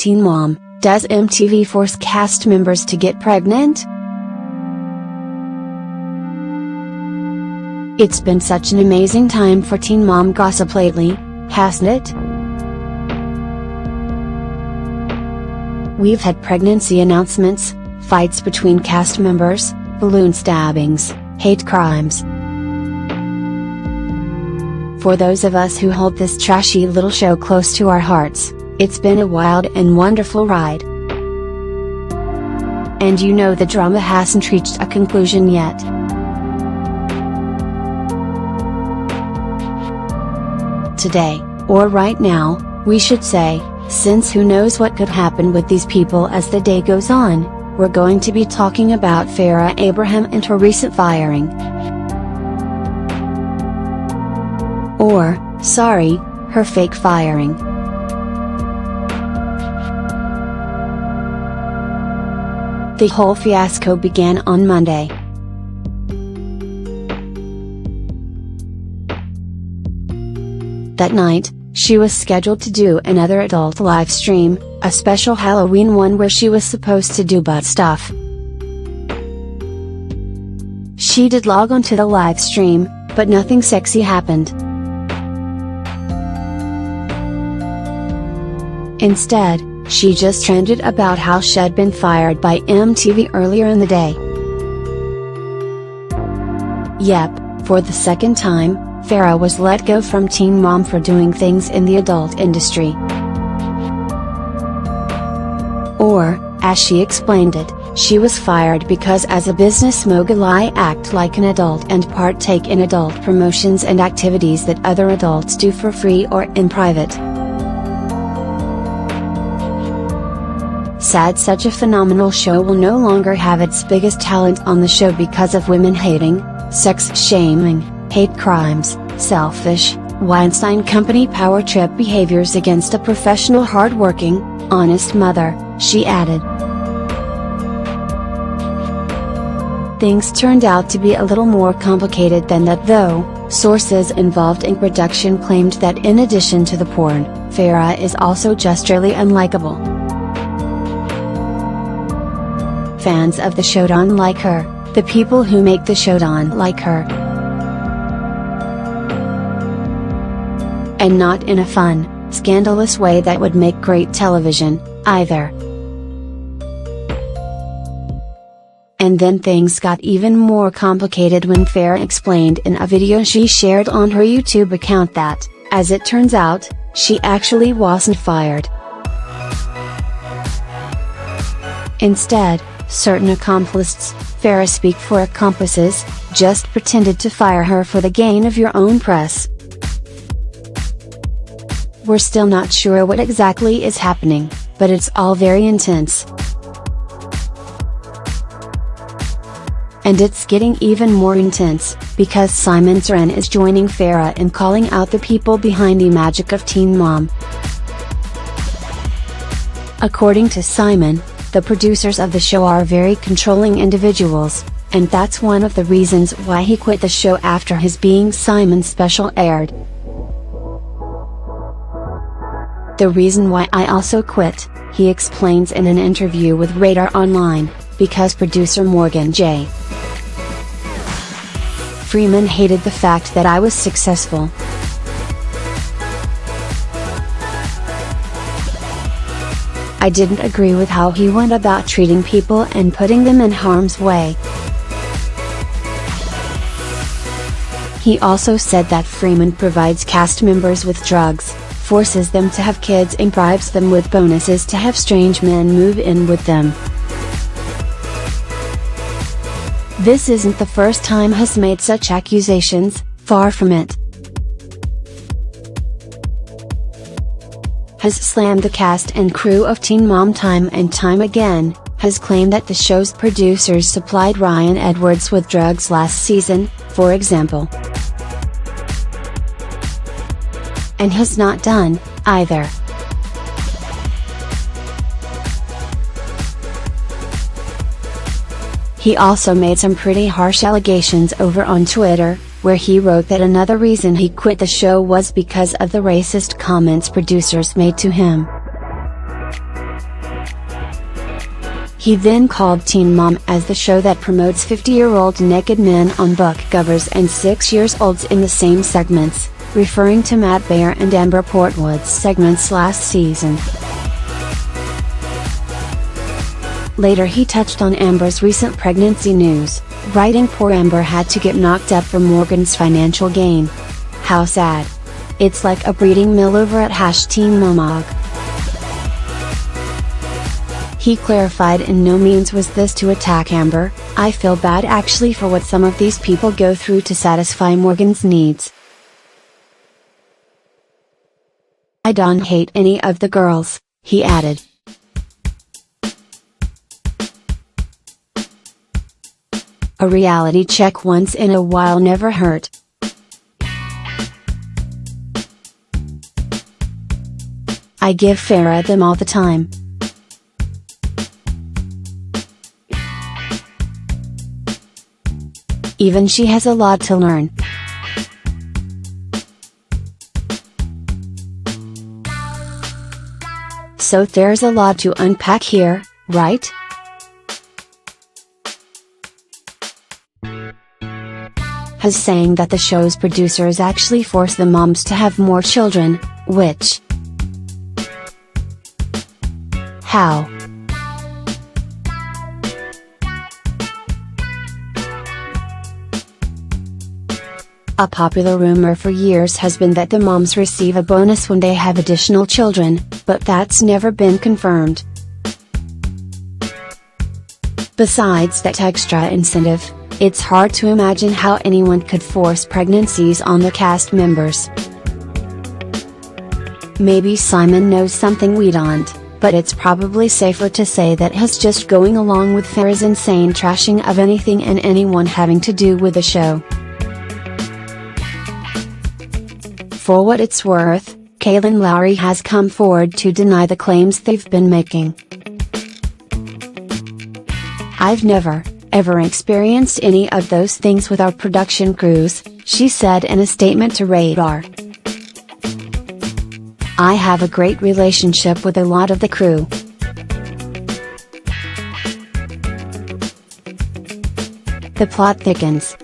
Teen Mom, does MTV force cast members to get pregnant? It's been such an amazing time for Teen Mom gossip lately, hasn't it? We've had pregnancy announcements, fights between cast members, balloon stabbings, hate crimes. For those of us who hold this trashy little show close to our hearts, it's been a wild and wonderful ride. And you know the drama hasn't reached a conclusion yet. Today, or right now, we should say, since who knows what could happen with these people as the day goes on, we're going to be talking about Farrah Abraham and her recent firing. Or, sorry, her fake firing. The whole fiasco began on Monday. That night, she was scheduled to do another adult live stream, a special Halloween one where she was supposed to do butt stuff. She did log on to the live stream, but nothing sexy happened. Instead, she just trended about how she'd been fired by MTV earlier in the day. Yep, for the second time, Farrah was let go from Teen Mom for doing things in the adult industry. Or, as she explained it, she was fired because as a business mogul I act like an adult and partake in adult promotions and activities that other adults do for free or in private. Sad, such a phenomenal show will no longer have its biggest talent on the show because of women hating, sex shaming, hate crimes, selfish, Weinstein Company power trip behaviors against a professional, hardworking, honest mother, she added. Things turned out to be a little more complicated than that though. Sources involved in production claimed that in addition to the porn, Farrah is also just really unlikable. Fans of the show don't like her, the people who make the show don't like her. And not in a fun, scandalous way that would make great television, either. And then things got even more complicated when Farrah explained in a video she shared on her YouTube account that, as it turns out, she actually wasn't fired. Instead, certain accomplices, Farrah speak for accomplices, just pretended to fire her for the gain of your own press. We're still not sure what exactly is happening, but it's all very intense. And it's getting even more intense, because Saran is joining Farrah in calling out the people behind the magic of Teen Mom. According to Saran, the producers of the show are very controlling individuals, and that's one of the reasons why he quit the show after his Being Simon special aired. The reason why I also quit, he explains in an interview with Radar Online, because producer Morgan J. Freeman hated the fact that I was successful. I didn't agree with how he went about treating people and putting them in harm's way. He also said that Freeman provides cast members with drugs, forces them to have kids and bribes them with bonuses to have strange men move in with them. This isn't the first time he's made such accusations, far from it. Has slammed the cast and crew of Teen Mom time and time again, has claimed that the show's producers supplied Ryan Edwards with drugs last season, for example. And has not done, either. He also made some pretty harsh allegations over on Twitter, where he wrote that another reason he quit the show was because of the racist comments producers made to him. He then called Teen Mom as the show that promotes 50-year-old naked men on book covers and 6-year-olds in the same segments, referring to Matt Baer and Amber Portwood's segments last season. Later he touched on Amber's recent pregnancy news, writing, "Poor Amber had to get knocked up for Morgan's financial gain. How sad. It's like a breeding mill over at #TeenMomog." He clarified, "In no means was this to attack Amber, I feel bad actually for what some of these people go through to satisfy Morgan's needs. I don't hate any of the girls," he added. A reality check once in a while never hurt. I give Farrah them all the time. Even she has a lot to learn. So there's a lot to unpack here, right? Has saying that the show's producers actually force the moms to have more children, which... How? A popular rumor for years has been that the moms receive a bonus when they have additional children, but that's never been confirmed. Besides that extra incentive, it's hard to imagine how anyone could force pregnancies on the cast members. Maybe Simon knows something we don't, but it's probably safer to say that he's just going along with Farrah's insane trashing of anything and anyone having to do with the show. For what it's worth, Kailyn Lowry has come forward to deny the claims they've been making. "I've never, ever experienced any of those things with our production crews," she said in a statement to Radar. "I have a great relationship with a lot of the crew. The plot thickens.